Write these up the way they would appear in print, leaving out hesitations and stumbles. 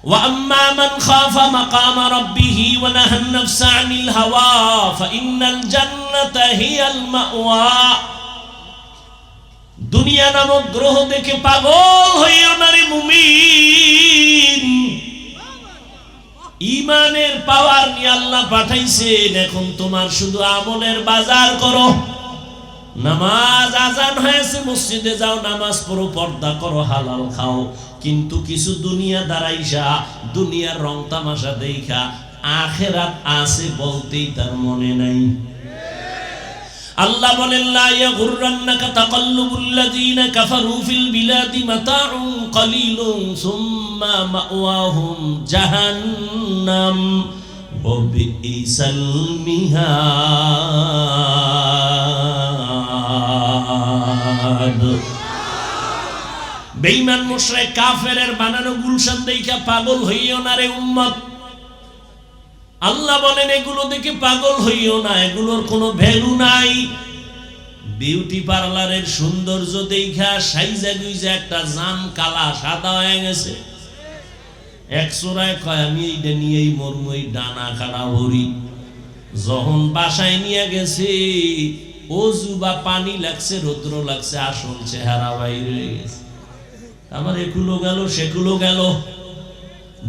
ওয়া আম্মা মান খাফা মাকামা রাব্বিহি ওয়া নাহান নাফসা আনিল হাওয়া ফাইন্নাল জান্নাতা হিয়াল মাওয়া। দুনিয়া নামক গ্রহ দেখে পাগল হইও না রে মুমিন। ঈমানের পাওয়ার নিয়ে আল্লাহ পাঠাইছেন, এখন তোমার শুধু আমলের বাজার করো। নামাজ আজান হয়েছে, মসজিদে যাও, নামাজ পড়ো, পর্দা করো, হালাল খাও। কিন্তু কিছু দুনিয়া দাঁড়াইসা, দুনিয়ার রং তামাশা দেখা আখিরাত আছে বলতেই তার মনে নাই। আল্লাহ বলেন লা ইয়াগুররান্নাকা তাকাল্লুবুল লাযিনা কাফারু ফিল বিলাদি মাতাউন কালিলুন সুম্মা মাওয়াহুম জাহান্নাম ওয়া বিইসাল মিহাদ। বেঈমান মুশরিক কাফেরের বানানো গুলশান দেখা পাগল হইও না রে উম্মত। আল্লাহ বলেন এগুলো দেখে পাগল হইও না, এগুলোর কোনো ভ্যালু নাই। বিউটি পার্লারের সৌন্দর্য দেখা সাইজা গুইজা একটা জান কালা সাদা হয়ে গেছে। এক চোরায় কয় আমি এইটা নিয়েই মরমই, ডানা কাটা ভরি। যখন বাসায় নিয়ে গেছে, অজু বা পানি লাগছে, রৌদ্র লাগছে, আসল চেহারা বাইরে গেছে। আমার এগুলো গেল, সেগুলো গেল।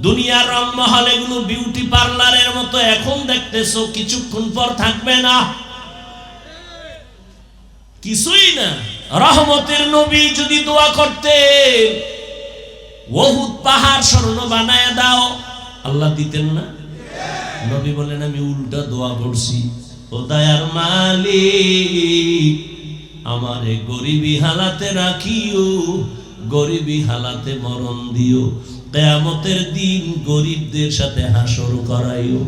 দুনিয়ার রংমহল এগুলো বিউটি পার্লারের মতো এখন দেখতেছো, কিছুক্ষণ পর থাকবে না, কিছুই না। রহমতের নবী যদি দোয়া করতেন উহুদ পাহাড় স্বর্ণ বানায় দাও, আল্লাহ দিতেন না? নবী বলেন আমি উল্টা দোয়া করছি, ও দয়ার মালিক আমারে গরিবী হালাতে রাখিও, গরিবী হালাতে মরণ দিও, কিয়ামতের দিন গরিবদের সাথে হাসর করাইও।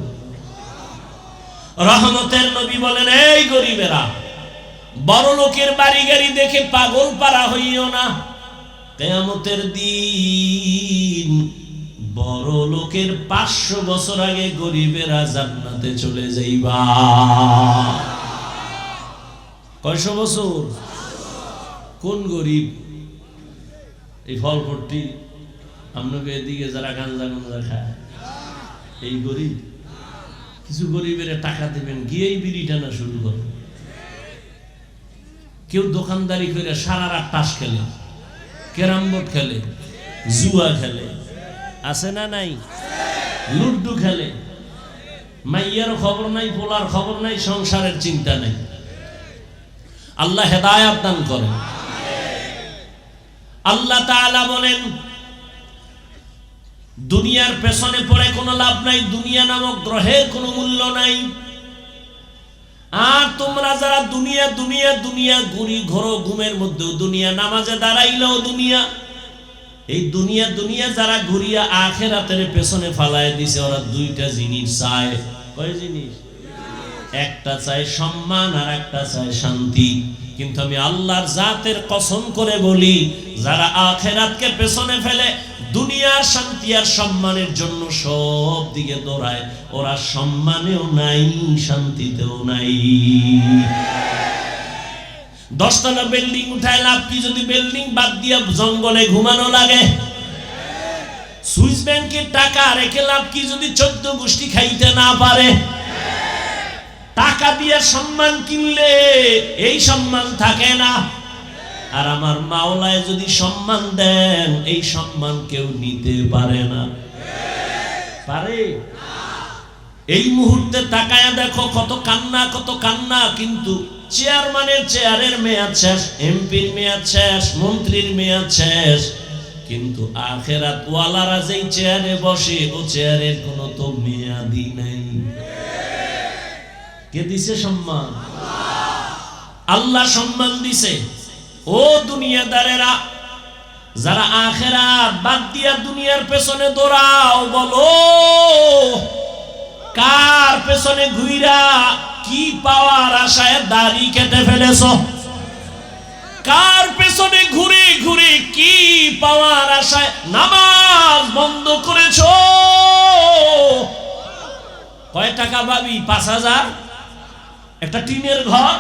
রহমতের নবী বলেন এই গরিবেরা, বড় লোকের বাড়ি গাড়ি দেখে পাগল পারা হইও না। কিয়ামতের দিন বড় লোকের 500 বছর আগে গরিবেরা জান্নাতে চলে যাইবা। কয়শো বছর? কোন গরিব? এই ফলপট্টি আপনাকে এদিকে যারা গাঞ্জা গাঞ্জা খায় এই গরিব? কিছু গরিবের টাকা দেবেন, গিয়েই বিড়ি টানা শুরু করে। কেউ দোকানদারি করে সারা রাত তাস খেলে, ক্যারাম বোর্ড খেলে, জুয়া খেলে, আছে না নাই? লুড্ডু খেলে, মাইয়ার খবর নাই, পোলার খবর নাই, সংসারের চিন্তা নাই। আল্লাহ হেদায়েত দান করেন। আল্লাহ তাআলা বলেন দুনিয়ার পেছনে পড়ে কোনো লাভ নাই, দুনিয়া নামক গ্রহের কোনো মূল্য নাই। আর তোমরা যারা দুনিয়া দুনিয়া দুনিয়া ঘুরি ঘোরো, ঘুমের মধ্যেও দুনিয়া, নামাজে দাঁড়াইলেও দুনিয়া, এই দুনিয়া দুনিয়া যারা ঘুরিয়া আখিরাতের পেছনে ফালায় দিছে, ওরা দুইটা জিনিস চায়। কয় জিনিস? একটা চায় সম্মান আর একটা চায় শান্তি। কিন্তু আমি আল্লাহর জাতের কসম করে বলি, যারা আখিরাতকে পেছনে ফেলে দুনিয়ার শান্তি আর সম্মানের জন্য সব দিকে দৌড়ায়, ওরা সম্মানেও নাই, শান্তিতেও নাই। 10 তলা বিল্ডিং উঠায় লাভ কি যদি বিল্ডিং বাদ দিয়া জঙ্গলে ঘুমানো লাগে? সুইস ব্যাংকে টাকা রেখে লাভ কি যদি 14 গোষ্ঠী খাইতে না পারে? টাকা দিয়ে সম্মান কিনলে এই সম্মান থাকে না। আর আমার মাওলায় যদি সম্মান দেন, এই সম্মান কেউ নিতে পারে না। পারে? এই মুহূর্তে তাকায়া দেখো কত কান্না, কত কান্না। কিন্তু চেয়ারম্যানের চেয়ারের মেয়াদ শেষ, এমপির মেয়াদ শেষ, মন্ত্রীর মেয়াদ শেষ। কিন্তু আখিরাত ওয়ালারা যেই চেয়ারে বসে, ও চেয়ারের কোনো তো মেয়াদই নাই। কে দিছে সম্মান? আল্লাহ সম্মান দিছে। ও দুনিয়াদারেরা, যারা আখিরাত বাদ দিয়া দুনিয়ার পেছনে দৌড়াও, বলো কার পেছনে ঘুইরা কি পাওয়ার আশায় দাড়ি কেটে ফেলেছো? কার পেছনে ঘুরে ঘুরে কি পাওয়ার আশায় নামাজ বন্ধ করেছো? কয় টাকা পাবি? 5000 একটা টিনের ঘর।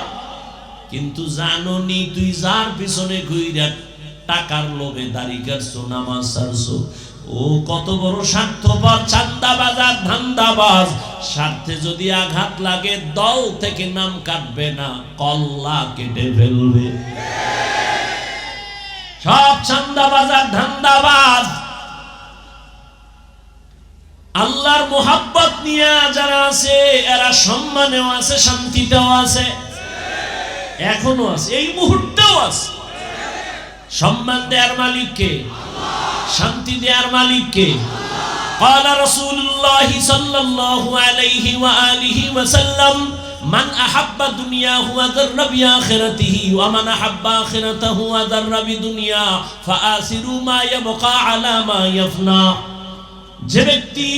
কিন্তু জানোনি তুই যার পিছনে ঘুইরা টাকার লোভে দাড়ি কাটছো, নামাজ ছাড়ছো, ও কত বড় স্বার্থপর, চান্দাবাজ আর ধান্দাবাজ। স্বার্থে যদি আঘাত লাগে দল থেকে নাম কাটবে না, কল্লা কেটে ফেলবে। সব চান্দাবাজ আর ধান্দাবাজ আল্লাহর মোহাব্বত নিয়ে যারা আছে এরা সম্মানেও আছে, শান্তিতেও আছে, এখনো আছে, এই মুহূর্তেও আছে। সম্মান দেয়ার মালিক কে? শান্তি দেয়ার মালিক কে? قال رسول الله صلى الله عليه وآله وسلم من أحب دنياه وذر بآخرته ومن أحب آخرته وذر بدنيا فآثروا ما يبقى على ما يفنى। যে ব্যক্তি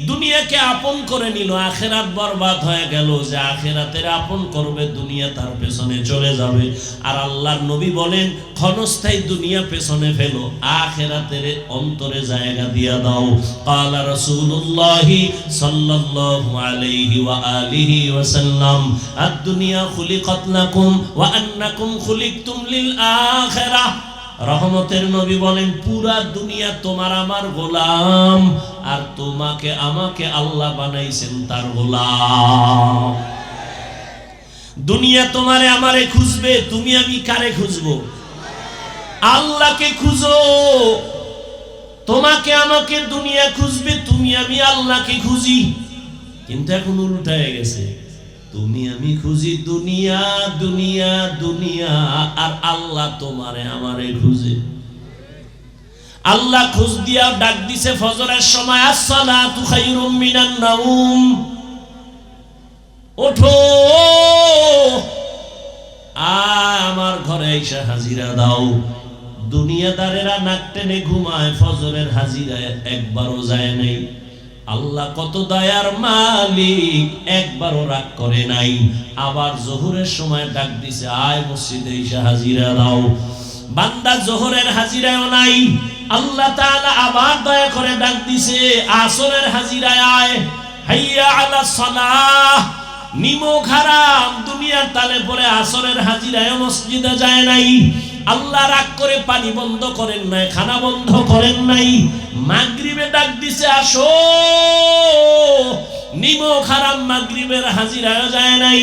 দুনিয়াকে আপন করে নিল, আখিরাত বরবাদ হয়ে গেল। যে আখিরাতের আপন করবে, দুনিয়া তার পেছনে চলে যাবে। আর আল্লাহর নবী বলেন, ক্ষণস্থায়ী দুনিয়া পেছনে ফেলো, আখিরাতের অন্তরে জায়গা দিয়া দাও। ক্বালা রাসূলুল্লাহি সাল্লাল্লাহু আলাইহি ওয়া আলিহি ওয়াসাল্লাম আদ-দুনিয়া খুলিকাত লাকুম ওয়া আন্নাকুম খুলিকতুম লিল আখিরাহ। রহমতের নবী বলেন, পুরা দুনিয়া তোমার আমার গোলাম, আর তোমাকে আমাকে আল্লাহ বানাইছেন তার গোলাম। দুনিয়া তোমারে আমারে খুঁজবে, তুমি আমি কারে খুঁজবো? আল্লাহকে খুঁজো। তোমাকে আমাকে দুনিয়া খুঁজবে, তুমি আমি আল্লাহকে খুঁজি। কিন্তু এখন উল্টা হয়ে গেছে, তুমি আমি খুঁজি দুনিয়া দুনিয়া দুনিয়া, আর আল্লাহ তোমারে আমারে খুঁজে। আল্লাহ খুঁজ দিয়া ডাক দিছে ফজরের সময়, আসসালাতু খায়রুম মিনান নাউম, ওঠো আমার ঘরে এসে হাজিরা দাও। দুনিয়াদারেরা নাক টেনে ঘুমায়, ফজরের হাজিরায় একবারও যায় নাই। আল্লাহ কত দয়ার মালিক, একবারও রাগ করে নাই। আবার জোহরের সময় ডাক দিছে, আয় মসজিদে এসে হাজিরা দাও। বান্দা জোহরের হাজিরায়ও নাই, আল্লাহ তাআলা আবার দয়া করে ডাক দিছে, আসরের হাজিরায় আয়, হাইয়া আলাস সালাহ। নিমক হারাম, দুনিয়ার তালে পরে আসরের হাজিরায় মসজিদে যায় নাই। আল্লাহ রাগ করে পানি বন্ধ করেন নাই, খানা বন্ধ করেন নাই। মাগরিবে ডাক দিছে, আসো। নিমক হারাম, মাগরিবের হাজিরায় যায় নাই।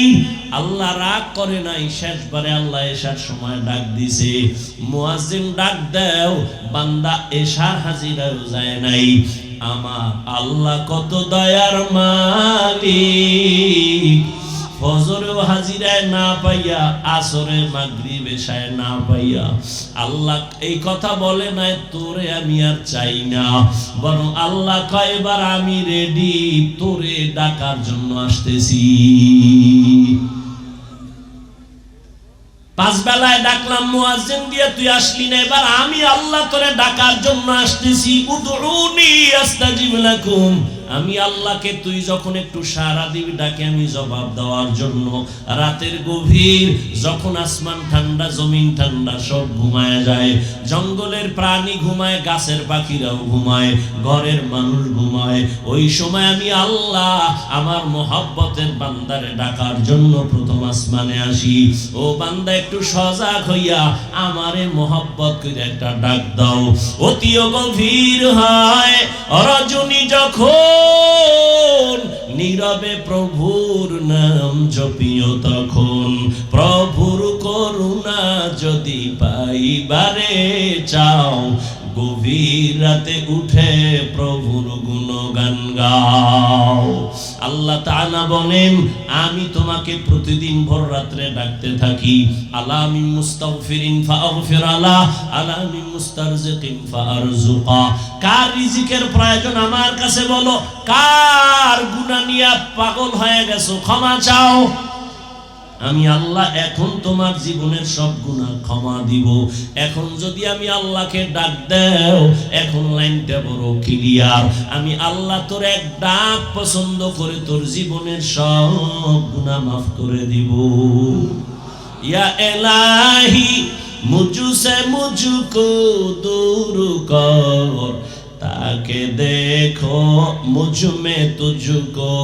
আল্লাহ রাগ করে নাই। শেষবারে আল্লাহ এশার সময় ডাক দিছে, মুয়াজ্জিন ডাক দাও, বান্দা এশার হাজিরায় যায় নাই। আমার আল্লাহ কত দয়ার মালিক, ফজরেও হাজিরায় না পাইয়া, আসরে মাগরিব এশায় না পাইয়া, আল্লাহ এই কথা বলে নাই তোরে আমি আর চাই না, বরং আল্লাহ কয় এবার আমি রেডি, তোরে ডাকার জন্য আসতেছি। পাঁচ বেলায় ডাকলাম মুয়াজ্জিন দিয়ে, তুই আসলি না, এবার আমি আল্লাহ তোরে ডাকার জন্য আসতেছি। উদউনি আস্তাজিব লাকুম, আমি আল্লাহকে তুই যখন একটু সাড়া দিবি ডাকে আমি জবাব দেওয়ার জন্য। রাতের গভীর, যখন আসমান ঠান্ডা, জমিন ঠান্ডা, সব ঘুমায় যায়, জঙ্গলের প্রাণী ঘুমায়, গাছের পাখিরাও ঘুমায়, ঘরের মানুষ ঘুমায়, ওই সময় আমি আল্লাহ আমার মোহাব্বতের বান্দারে ডাকার জন্য প্রথম আসমানে আসি। ও বান্দা একটু সজাগ হইয়া আমারে মোহাব্বত করে একটা ডাক দাও। অতিও গভীর হয় রজনী যখন, নীরবে প্রভুর নাম জপিও তখন, প্রভুর করুণা যদি পাইবারে চাও, গভীর রাতে উঠে প্রভুর গুণগান গাও। আল্লাহ তাআলা বলেন, আমি তোমাকে প্রতিদিন ভোর রাত্রে ডাকতে থাকি। আলা মিন মুস্তাগফিরিন ফাগফির আলা, আলা মিন মুস্তারজিকিন ফারজুকা। কার রিজিকের প্রয়োজন আমার কাছে বলো, কার গুনাহ নিয়ে পাগল হয়ে গেছো ক্ষমা চাও। আমি আল্লাহ এখন তোমার জীবনের সব গুনাহ ক্ষমা দিব। এখন যদি আমি আল্লাহকে ডাক দাও, এখন লাইনটা বড় ক্লিয়ার, আমি আল্লাহ তোর এক ডাক পছন্দ করে তোর জীবনের সব গুনাহ মাফ করে দিব। ইয়া ইলাহি মুঝসে মুঝকো দূর কর, তাকে দেখো মুঝ মে তুঝকো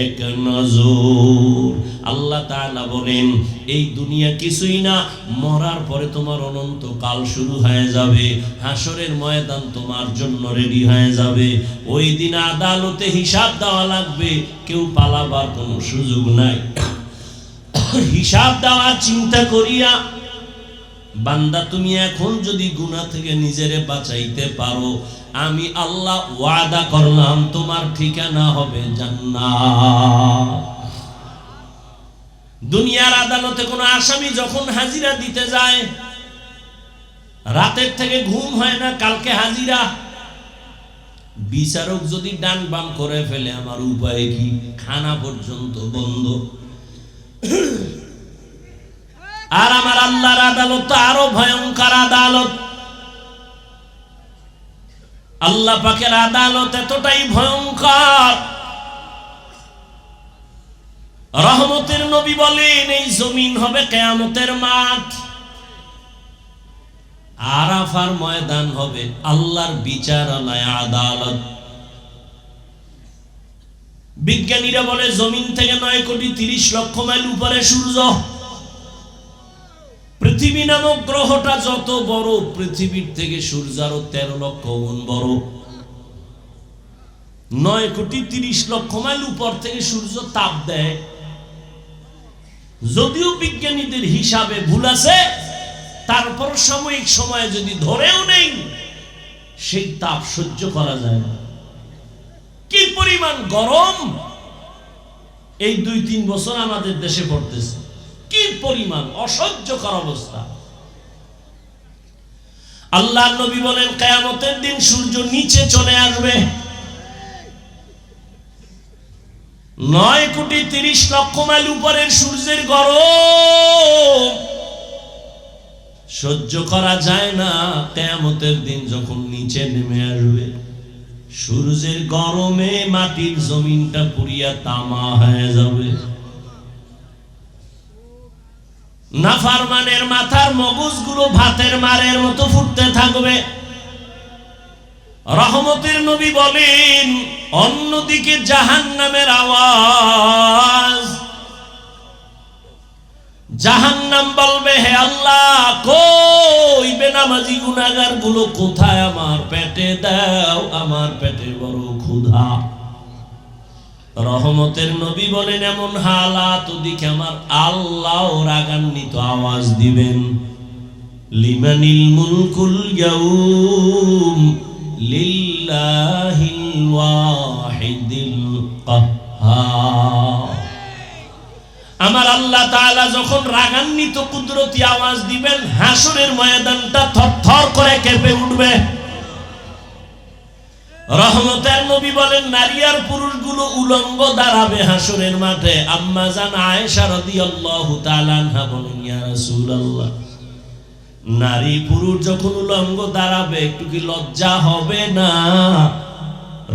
এক নজর। আল্লাহ তাআলা বলেন এই দুনিয়া কিছুই না, মরার পরে তোমার অনন্ত কাল শুরু হয়ে যাবে, হাসরের ময়দান তোমার জন্য রেডি হয়ে যাবে। ওই দিন আদালতে হিসাব দেওয়া লাগবে, কেউ পালাবার কোনো সুযোগ নাই। হিসাব দেওয়ার চিন্তা করিয়া বান্দা তুমি এখন যদি গুনাহ থেকে নিজেরে বাঁচাইতে পারো, আমি আল্লাহ ওয়াদা করলাম তোমার ঠিকানা হবে জান্নাত। দুনিয়ার আদালতে কোনো আসামি যখন হাজিরা দিতে যায়, রাতের থেকে ঘুম হয় না, কালকে হাজিরা। বিচারক যদি ডান বাম করে ফেলে আমার উপায় কি? খানা পর্যন্ত বন্ধ। আর আমার আল্লাহর আদালত তো আরো ভয়ঙ্কর আদালত। আল্লাহ পাকের আদালত এতটাই ভয়ঙ্কর, রহমতের নবী বলেন এই জমিন হবে কিয়ামতের মাঠ, আরাফার ময়দান হবে আল্লাহর বিচারালয়, আদালত। বিজ্ঞানীরা বলে জমিন থেকে 9,30,00,000 মাইল উপরে সূর্য। পৃথিবী নামক গ্রহটা যত বড়, পৃথিবীর থেকে সূর্য আরো 13 লক্ষ গুণ বড়। 9,30,00,000 মাইল উপর থেকে সূর্য তাপ দেয়। যদিও বিজ্ঞানীদের হিসাবে ভুল আছে, তারপর সাময়িক সময়ে যদি ধরেও নেই, সেই তাপ সহ্য করা যায় না। কি পরিমাণ গরম এই 2-3 বছর আমাদের দেশে পড়তেছে, কি পরিমাণ অসহ্যকর অবস্থা। আল্লাহর নবী বলেন কিয়ামতের দিন সূর্য নিচে চলে আসবে। 9,30,00,000 মাইল উপরের সূর্যের গরম সহ্য করা যায় না। কিয়ামতের দিন যখন নিচে নেমে আসবে, সূর্যের গরমে মাটির জমিনটা পুড়িয়া তামা হয়ে যাবে। নাফরমানের মাথার মগজগুলো ভাতের মারের মতো ফুটতে থাকবে। রহমতের নবী বলেন অন্যদিকে জাহান্নামের আওয়াজ। জাহান্নাম বলবে হে আল্লাহ, কই বেনামাজি গুনাহগার গুলো কোথায়? আমার পেটে দাও, আমার পেটে বড় ক্ষুধা। রহমতের নবী বলেন এমন হালাত ওদিকে আমার আল্লাহ রাগান্বিত আওয়াজ দিবেন, লিমানিল মুলকুল ইয়াউম লিল্লাহিল ওয়াহিদিল কাহ্হার। আমার আল্লাহ তাআলা যখন রাগান্বিত কুদরতি আওয়াজ দিবেন, হাসরের ময়দানটা থরথর করে কেঁপে উঠবে। রহমতের নবী বলেন নারী আর পুরুষগুলো উলঙ্গ দাঁড়াবে হাসরের মাঠে। আম্মা জান আয়েশা রাদিয়াল্লাহু তাআলা আনহা বলেন ইয়া রাসূলুল্লাহ, নারী পুরুষ যখন উলঙ্গ দাঁড়াবে একটু কি লজ্জা হবে না?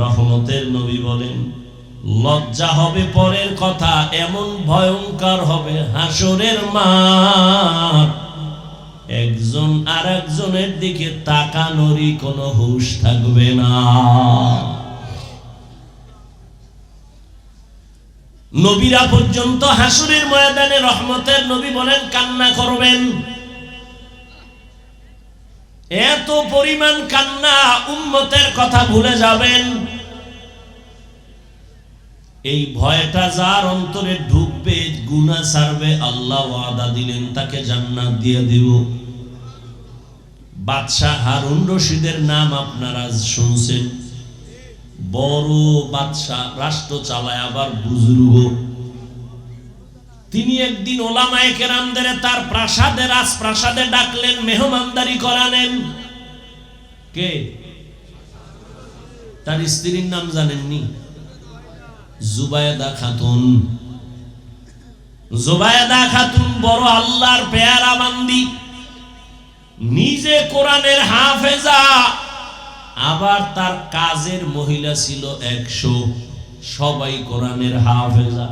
রহমতের নবী বলেন লজ্জা হবে পরের কথা, এমন ভয়ঙ্কর হবে হাসরের মাঠ, একজন আর একজনের দিকে তাকানোরই কোনো হুঁশ থাকবে না। নবীরা পর্যন্ত হাসরের ময়দানে রহমতের নবী বলেন কান্না করবেন। এত পরিমাণ কান্না, উম্মতের কথা ভুলে যাবেন। এই ভয়টা যার অন্তরে ঢুকবে, গুনাহ ছাড়বে, আল্লাহ ওয়াদা দিলেন তাকে জান্নাত দিয়ে দিব। বাদশাহ হারুন রশিদের নাম আপনারা শুনছেন, বড় বাদশাহ, রাষ্ট্র চালায় আবার বুজুর্গ। তিনি একদিন ওলামায়ে কেরামদের তার প্রাসাদে, রাজপ্রাসাদে ডাকলেন, মেহমানদারি করালেন। কে? তার স্ত্রীর নাম জানেননি? জুবায়েদা খাতুন। জুবায়েদা খাতুন বড় আল্লাহর পেয়ারা বান্দি, নিজে কোরআনের হাফেজা, আবার তার কাজের মহিলা ছিল 100, সবাই কোরআনের হাফেজা।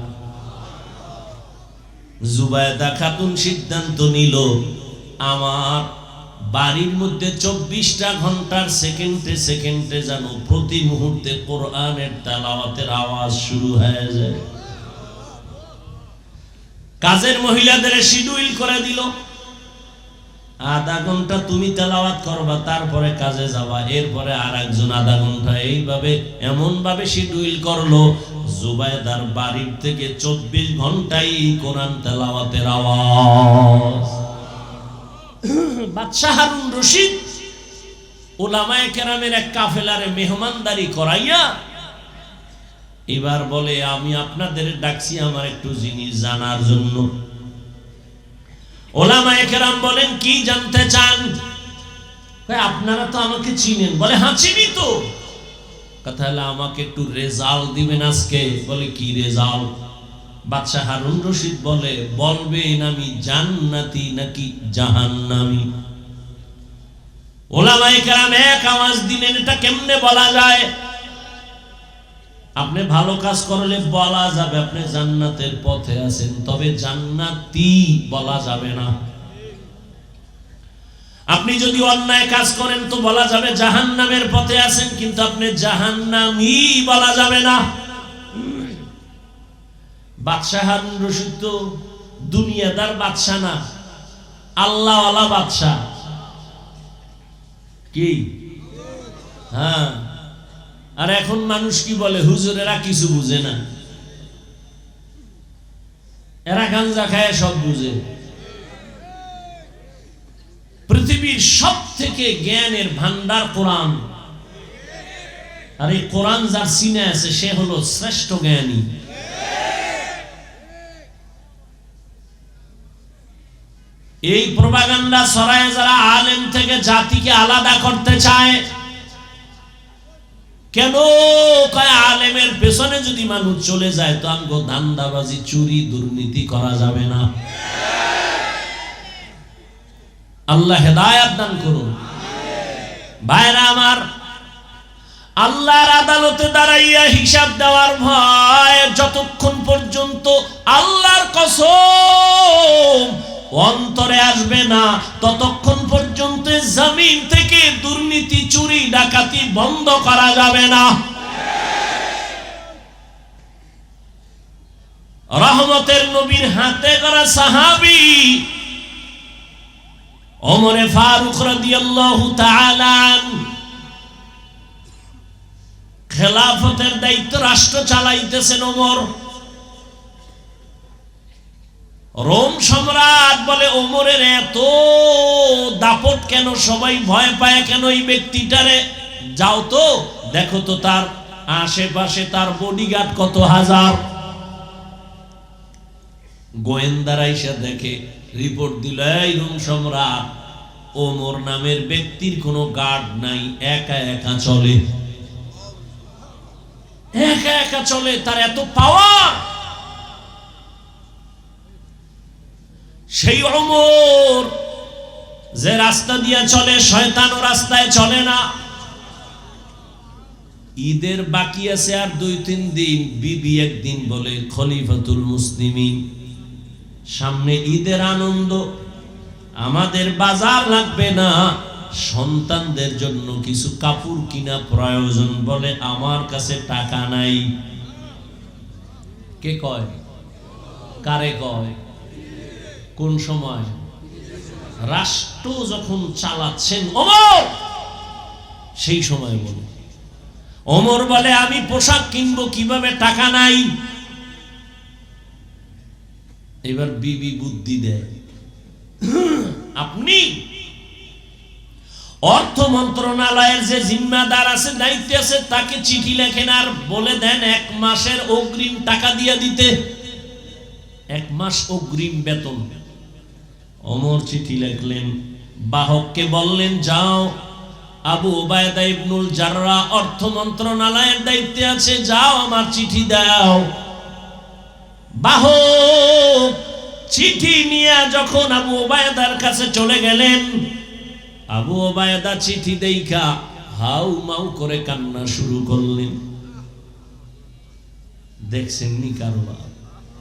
জুবায়েদা খাতুন সিদ্ধান্ত নিল আমার বাড়ির মধ্যে 24টা ঘন্টার সেকেন্ডে সেকেন্ডে যেন প্রতি মুহূর্তে কোরআনের তেলাওয়াতের আওয়াজ শুরু হয়ে যায়। কাজের মহিলাদের শিডিউল করে দিল, আধা ঘন্টা তুমি তেলাওয়াত করবা, তারপরে কাজে যাবা, এরপরে আর একজন আধা ঘন্টা, এইভাবে এমন ভাবে শিডিউল করলো জুবাইদার বাড়ির থেকে 24 ঘন্টাই কোরআন তেলাওয়াতের আওয়াজ। বাদশাহ হারুন রশিদ উলামায়ে কেরামের এক কাফেলারে মেহমানদারি করাইয়া এবার বলে, আমি আপনাদের ডাকছি আমার একটু জিনিস জানার জন্য। উলামায়ে কেরাম বলেন, কি জানতে চান? আপনারা তো আমাকে চিনেন। বলে, হ্যাঁ চিনি তো। কথা হলো, আমাকে একটু রেজাল্ট দিবেন আজকে। বলে, কি রেজাল্ট? বাদশাহ হারুন রশিদ বলে, বলবেন আমি জান্নাতি নাকি জাহান্নামী? উলামায়ে কেরাম এক আওয়াজ দিলেন, এটা কেমনে বলা যায়? আপনি ভালো কাজ করলে বলা যাবে আপনি জান্নাতের পথে আছেন, তবে জান্নাতি বলা যাবে না। আপনি যদি অন্যায় কাজ করেন তো বলা যাবে জাহান্নামের পথে আছেন, কিন্তু আপনি জাহান্নামী বলা যাবে না। বাদশাহ হারুন রশিদ তো দুনিয়াদার বাদশাহ না, আল্লাহওয়ালা বাদশাহ। কি? হ্যাঁ। আর এখন মানুষ কি বলে, হুজুরেরা কিছু বুঝে না, এরা গাঞ্জা খায় সব বুঝে। পৃথিবীর সব থেকে জ্ঞানের ভান্ডার কোরআন, আর এই কোরআন যার সিনে আছে সে হলো শ্রেষ্ঠ জ্ঞানী। এই প্রপাগান্ডা ছড়ায় যারা আলেম থেকে জাতিকে আলাদা করতে চায়। কেন? কয় আলেমের পেছনে যদি মানুষ চলে যায় তো আমগো ধান্দাবাজি, চুরি, দুর্নীতি করা যাবে না। আল্লাহ হেদায়েত দান করুন। ভাইরা আমার, আল্লাহর আদালতে দাঁড়াইয়া হিসাব দেওয়ার ভয় যতক্ষণ পর্যন্ত আল্লাহর কসম অন্তরে আসবে না, ততক্ষণ পর্যন্ত জমিন থেকে দুর্নীতি, চুরি, ডাকাতি বন্ধ করা যাবে না। রহমতের নবীর হাতে করা সাহাবী ওমরে ফারুক রাদিয়াল্লাহু তাআলা খেলাফতের দায়িত্ব রাষ্ট্র চালাইতেছেন ওমর। রোম সম্রাট বলে, ওমরের এত দাপট কেন? সবাই ভয় পায় কেন এই ব্যক্তিটারে? যাও তো দেখো তো তার আশেপাশে তার বডিগার্ড কত হাজার। গোয়েন্দারা এসে দেখে, রিপোর্ট দিল, এই রোম সম্রাট, ওমর নামের ব্যক্তির কোনো গার্ড নাই, একা একা চলে, একা একা চলে, তার এত পাওয়ার। সেই ওমর যে রাস্তা দিয়ে চলে, শয়তানও রাস্তায় চলে না। ঈদের বাকি আছে আর 2-3 দিন, বিবি একদিন বলে, খলিফাতুল মুসলিমিন, সামনে ঈদের আনন্দ, আমাদের বাজার লাগবে না, সন্তানদের জন্য কিছু কাপড় কিনা প্রয়োজন। বলে, আমার কাছে টাকা নাই। কে কয়? কারে কয়? কোন সময়? রাষ্ট্র যখন চালাচ্ছেন ওমর, সেই সময় বলে। ওমর বলে, আমি পোশাক কিনবো কিভাবে, টাকা নাই। এবার বিবি বুদ্ধি দেয়, আপনি অর্থ মন্ত্রণালয়ের যে জিম্মাদার আছে, দায়িত্ব আছে, তাকে চিঠি লেখেন আর বলে দেন 1 মাসের অগ্রিম টাকা দিয়ে দিতে, 1 মাস অগ্রিম বেতন। ওমর চিঠি লিখলেন, বাহককে বললেন, যাও, আবু উবায়দা ইবনুল জাররাহ অর্থ মন্ত্রণালয়ের দায়িত্বে আছে, যাও আমার চিঠি দাও। বাহক চিঠি নিয়ে যখন আবু উবায়দার কাছে চলে গেলেন, আবু উবায়দা চিঠি দেখা হাউ মাউ করে কান্না শুরু করলেন। দেখছেন নি কারবার,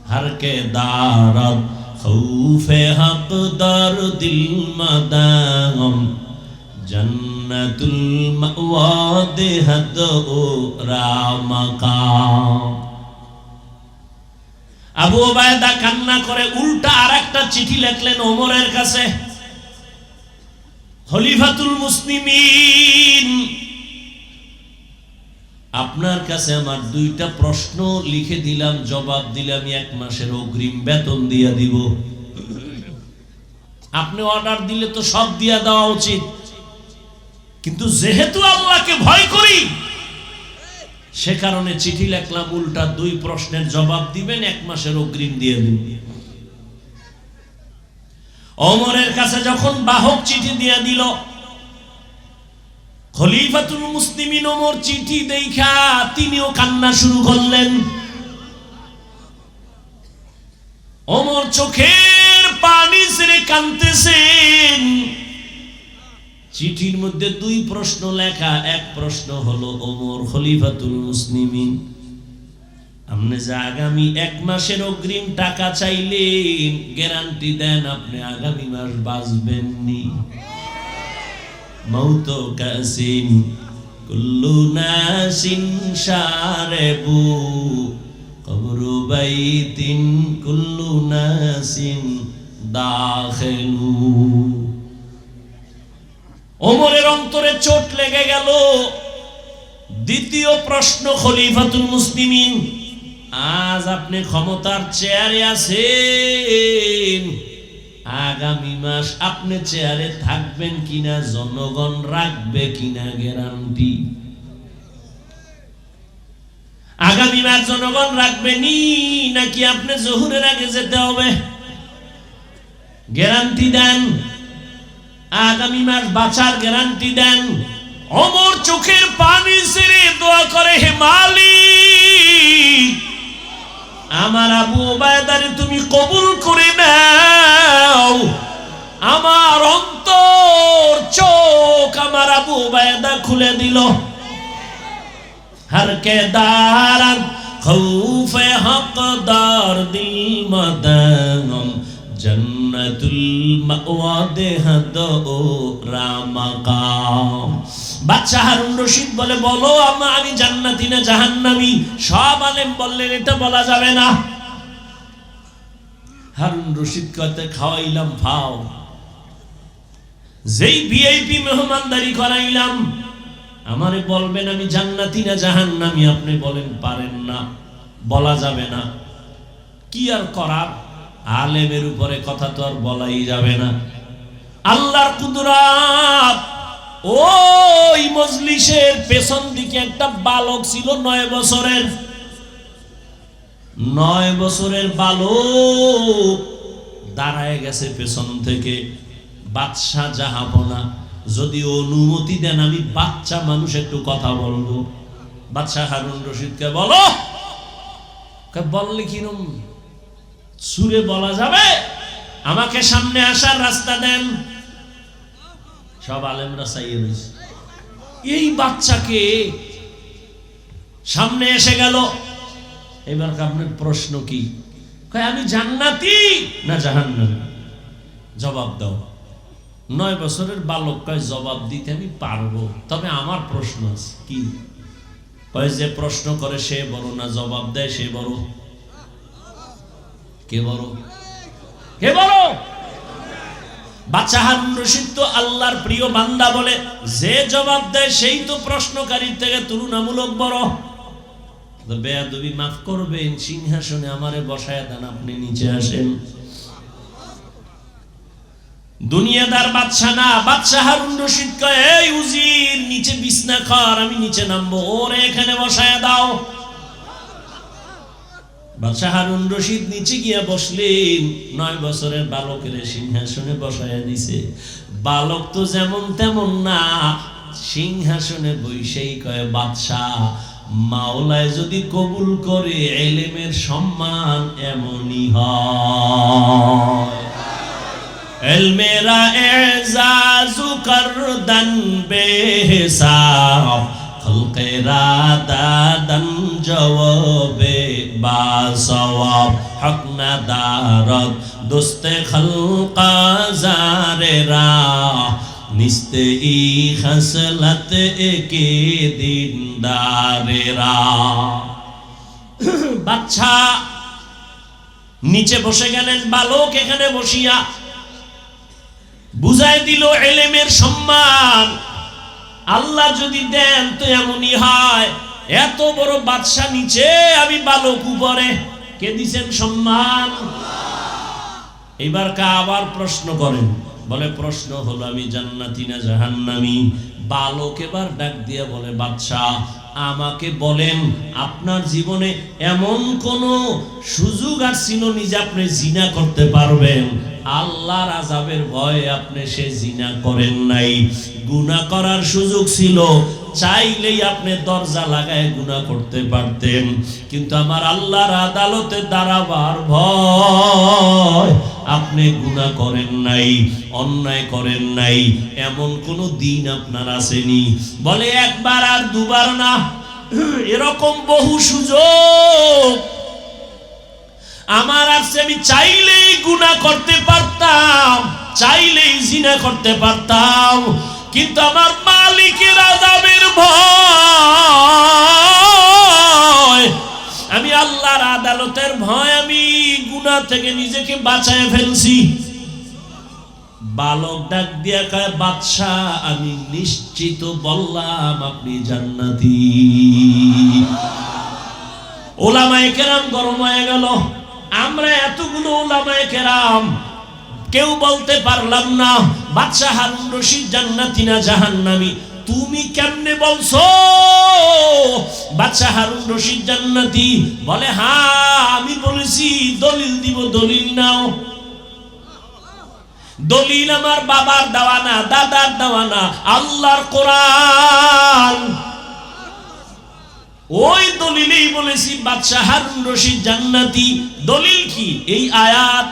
হারকে দারাত খৌফে হক দর দিল মাদাম জান্নাতুল মাওয়া দেহদ ও রামাকাম। আবু উবায়দা কান্না করে উল্টা আরেকটা চিঠি লিখলেন ওমরের কাছে, খলিফাতুল মুসলিমিন, আপনার কাছে আমার দুইটা প্রশ্ন লিখে দিলাম, জবাব দিলে আমি 1 মাসের অগ্রিম বেতন দিয়া দিব। আপনি অর্ডার দিলে তো সব দিয়া দেওয়া উচিত, কিন্তু যেহেতু আল্লাহকে ভয় করি সে কারণে চিঠি লিখলাম, উল্টা 2 প্রশ্নের জবাব দিবেন, 1 মাসের অগ্রিম দিয়ে দিবেন। ওমরের কাছে যখন বাহক চিঠি দিয়ে দিল, খলিফাতুল মুসলিমিন ওমর চিঠি দেখা তিনিও কান্না শুরু করলেন। ওমর চোখের পানি ছেড়ে কাঁদতেছেন। চিঠির মধ্যে 2 প্রশ্ন লেখা। 1 প্রশ্ন হলো, ওমর খলিফাতুল মুসলিমিন, আপনি যে আগামী 1 মাসের অগ্রিম টাকা চাইলেন, গ্যারান্টি দেন আপনি আগামী মাস বাঁচবেন নি? মৌত কাসিন কুল্লু নাসিন শারেবু কবরু বাইতিন কুল্লু নাসিন দাখিলু। ওমরের অন্তরে চোট লেগে গেল। দ্বিতীয় প্রশ্ন, খলিফাতুল মুসলিমিন, আজ আপনি ক্ষমতার চেয়ারে আছেন, আগামী মাস আপনি চেয়ারে থাকবেন কিনা, জনগণ রাখবে কিনা গ্যারান্টি? আগামী মাস জনগণ রাখবেনি নাকি আপনি জোহরের আগে যেতে হবে? গ্যারান্টি দেন, আগামী মাস বাঁচার গ্যারান্টি দেন। ওমর চোখের পানি ছেড়ে দোয়া করে, হে মালিক, আমার আবু উবায়দারে তুমি কবুল করে নাও। আমার অন্তর চোখ আমার আবু উবায়দা খুলে দিল। हर के दारन खौफे हकदार दिल मदम जन्नतुल मावा देहद ओ रामकाम। বাদশা হারুন রশিদ বলে, বলো আমি জান্নাতি না জাহান্নামী? সব আলেম বললেন এটা বলা যাবে না। হারুন রশিদ কতে খাওয়াইলাম ফাও, যেই ভিআইপি মেহমানদারি করাইলাম, আমারে বলবেন আমি জান্নাতি না জাহান্নামী? আপনি বলেন পারেন না, বলা যাবে না। কি আর করার, আলেমের উপরে কথা তো আর বলাই যাবে না। আল্লাহর কুদরত। ওই মজলিসের পেছন দিকে একটা বালক ছিল 9 বছরের। 9 বছরের বালক দাঁড়ায় গেছে পেছন থেকে। বাদশা জাহাপনা, যদি অনুমতি দেন আমি বাচ্চা মানুষ একটু কথা বলবো। বাদশা হারুন রশিদকে বলো। বললে কিরম সুরে বলা যাবে? আমাকে সামনে আসার রাস্তা দেন। সব আলেমরা চাইয়ে রয়েছে। এই বাচ্চাকে সামনে এসে গেল। এবার আপনার প্রশ্ন কি? আমি জান্নাতি না জাহান্নামী? জবাব দাও। 9 বছরের বালক কয়, জবাব দিতে আমি পারবো, তবে আমার প্রশ্ন আছে। কি? কয় যে প্রশ্ন করে সে বড় না জবাব দেয় সে বড়? কে বড়? কে বড়? বাদশা হারুন রশিদ তো আল্লাহর প্রিয় বান্দা বলে, যে জবাব দেয় সেই তো প্রশ্নকারীর থেকে তুলনামূলক বড়। বেয়াদবি মাফ করবেন, সিংহাসনে আমারে বসায় দেন, আপনি নিচে আসেন। দুনিয়াদার বাদশা না। বাদশা হারুন রশিদ কয়, এই উজির নিচে বিছনা কর, আমি নিচে নামবো, ওরে এখানে বসায় দাও। বাদশা হারুন রশিদ নিচে গিয়া বসলেন। 9 বছরের বালকের সিংহাসনে বসায় দিছে। বালক তো যেমন তেমন না, সিংহাসনে বসেই কয়, বাদশাহ মাওলায় যদি কবুল করে ইলমের সম্মান এমনই হয়। ইলমেরা এজাজু করদন বেহিসাব, খলকেরা দাদন জওয়াবে বাসওয়াব, হক না দারদ দোস্তে খলকা জারেরা নিস্তে ই খসলত একে দিনদারেরা। বাচ্চা নিচে বসে গেলেন, বালক এখানে বসিয়া বুঝাই দিল ইলমের সম্মান আল্লাহ যদি দেন তো এমনই হয়। এত বড় বাদশা নিচে, আমি বালক উপরে, কে দিছেন সম্মান? এবার আবার প্রশ্ন করেন, বলে প্রশ্ন হলো আমি জান্নাতি না জাহান্নামী? বালক এবার ডাক দিয়ে বলে, বাদশা আমাকে বলেন আপনার জীবনে এমন কোন সুযোগ আর ছিল নি যে আপনি জিনা করতে পারবেন? আল্লাহর আযাবের ভয়ে আপনি সে জিনা করেন নাই। গুনাহ করার সুযোগ ছিল, চাইলেই আপনি দরজা লাগায় গুনাহ করতে পারতেন, কিন্তু আমার আল্লাহর আদালতে দাঁড়াবার ভয় আপনি গুনাহ করেন নাই, অন্যায় করেন নাই। এমন কোন দিন আপনার আসেনি? বলে একবার আর দুবার না, এরকম বহু সুযোগ আমার আছে। আমি চাইলেই গুনাহ করতে পারতাম, চাইলেই জিনা করতে পারতাম, কিন্তু আমার মালিকের আযাবের ভয়, আমি আল্লাহর আদালতের ভয় আমি গুনাহ থেকে নিজেকে বাঁচায় ফেলছি। বালক ডাক দিয়া কয়, বাদশা আমি নিশ্চিত বললাম আপনি জান্নাতি। ওলামায়ে কেরাম গরম হয়ে গেল। আমরা এতগুলো ওলামায়ে কেরাম কেউ বলতে পারলাম না বাদশা হারুন রশিদ জান্নাতি না জাহান্নামী। তুমি কেমনে বলছো বাদশা হারুন রশিদ জান্নাতি? বলে হ্যাঁ আমি বলেছি। দলিল দিব, দলিল নাও। দলিল আমার বাবার দেওয়া না, দাদার দেওয়া না, আল্লাহর কোরআন। ওই দলিলেই বলেছি বাদশা হারুন রশিদ জান্নাতি। দলিল কি? এই আয়াত,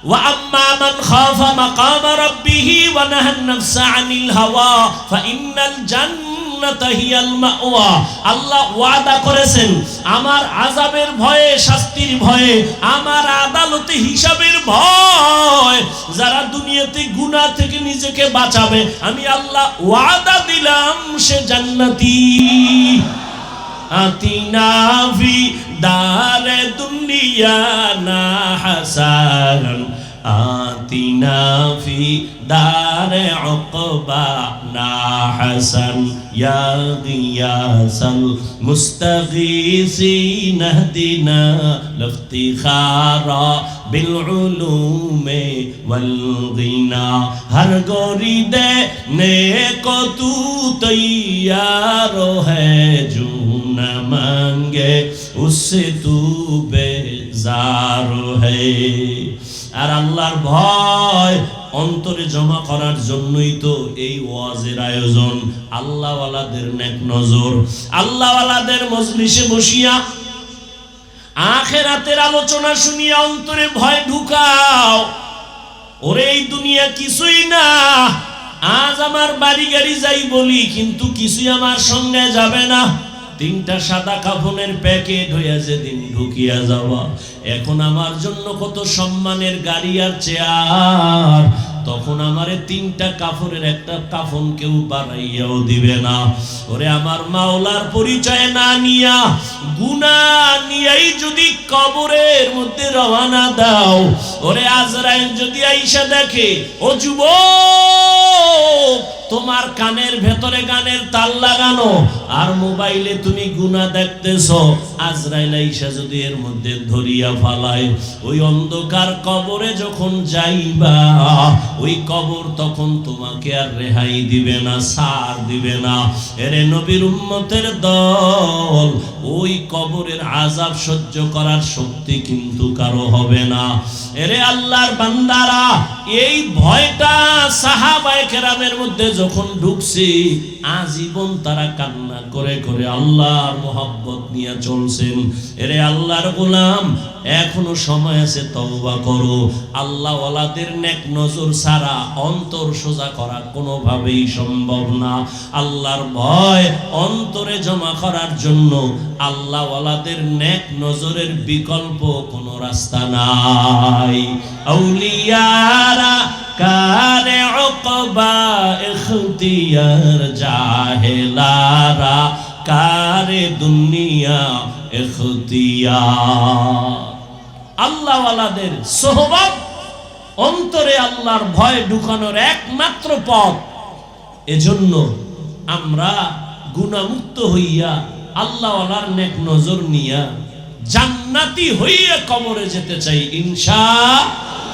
ওয়া আম্মা মান খাফা মাকাম রাব্বিহি ওয়া নাহান নাফসা আনিল হাওয়া ফাইন্নাল জান্নাতা হিয়াল মাওয়া। আল্লাহ ওয়াদা করেছেন আমার আযাবের ভয়ে, শাস্তির ভয়ে, আমার আদালতে হিসাবের ভয়, যারা দুনিয়াতে গুনাহ থেকে নিজেকে বাঁচাবে আমি আল্লাহ ওয়াদা দিলাম সে জান্নাতি। আতিনা ফি দারে দুনিয়া না হাসান, আতিনা ফি দারে উকবা না হাসান, ইয়া গিয়াসাল মুস্তাগীসিন ইহদিনা লিফতিখারা বিল উলুমে ওয়াল গিনা। হর গোরি দে নেকো তু তৈয়ার হ্যায় জু না মাঙ্গে উসসে তু বেজার হ্যায়। আর আল্লাহর ভয় অন্তরে জমা করার জন্যই তো এই ওয়াজের আয়োজন। আল্লাহওয়ালাদের নেক নজর, আল্লাহওয়ালাদের মজলিসে বসিয়া আখিরাতের আলোচনা শুনিয়া অন্তরে ভয় ঢুকাও। ওরে এই দুনিয়া কিছুই না। আজ আমার বাড়ি গাড়ি যাই বলি, কিন্তু কিছুই আমার সঙ্গে যাবে না। তিনটা সাদা কাফনের প্যাকেট হইয়া যেদিন ঢুকিয়া যাওয়া, এখন আমার জন্য কত সম্মানের গাড়ি আর চেয়ার, তখন আমারে তিনটা কাফনের একটা কাফন কেউ বানাইয়াও দিবে না। ওরে আমার মাওলার পরিচয় না নিয়া, গুনাহ নিয়াই যদি কবরের মধ্যে রওনা দাও, ওরে আজরাইল যদি আইসা দেখে, ও যুবক তোমার কানের ভেতরে গানের তাল লাগানো আর মোবাইলে তুমি গুনাহ দেখতেছো, আজরাইল আইসা যদি এর মধ্যে ধরিয়া ফালায়, ওই অন্ধকার কবরে যখন যাইবা, ওই কবর তখন তোমাকে আর রেহাই দিবে না, ছাড় দিবে না। এরে নবীর উম্মতের দল, ওই কবরের আযাব সহ্য করার শক্তি কিন্তু কারো হবে না। এরে আল্লাহর বান্দারা, এই ভয়টা সাহাবায়ে কেরামের মধ্যে যখন ঢুকছে, আজীবন তারা কান্না করে করে আল্লাহর মোহাব্বত নিয়ে চলছেন। এরে আল্লাহর গোলাম, এখনো সময় আছে, তওবা করো। আল্লাহওয়ালাদের নেক নজর ছাড়া অন্তর সোজা করা কোনোভাবেই সম্ভব না। আল্লাহর ভয় অন্তরে জমা করার জন্য আল্লাহওয়ালাদের নেক নজরের বিকল্প কোনো রাস্তা নাই। औलियारा कारे उक़बा इख्तियार जाहिलारा कारे दुनिया इख्तियार। আল্লাহ ওয়ালাদের সোহবত অন্তরে আল্লাহর ভয় ঢুকানোর একমাত্র পথ। এজন্য আমরা গুনাহমুক্ত হইয়া আল্লাহ ওয়ালার নেক নজর নিয়া জান্নাতি হইয়া কবরে যেতে চাই ইনশাআল্লাহ।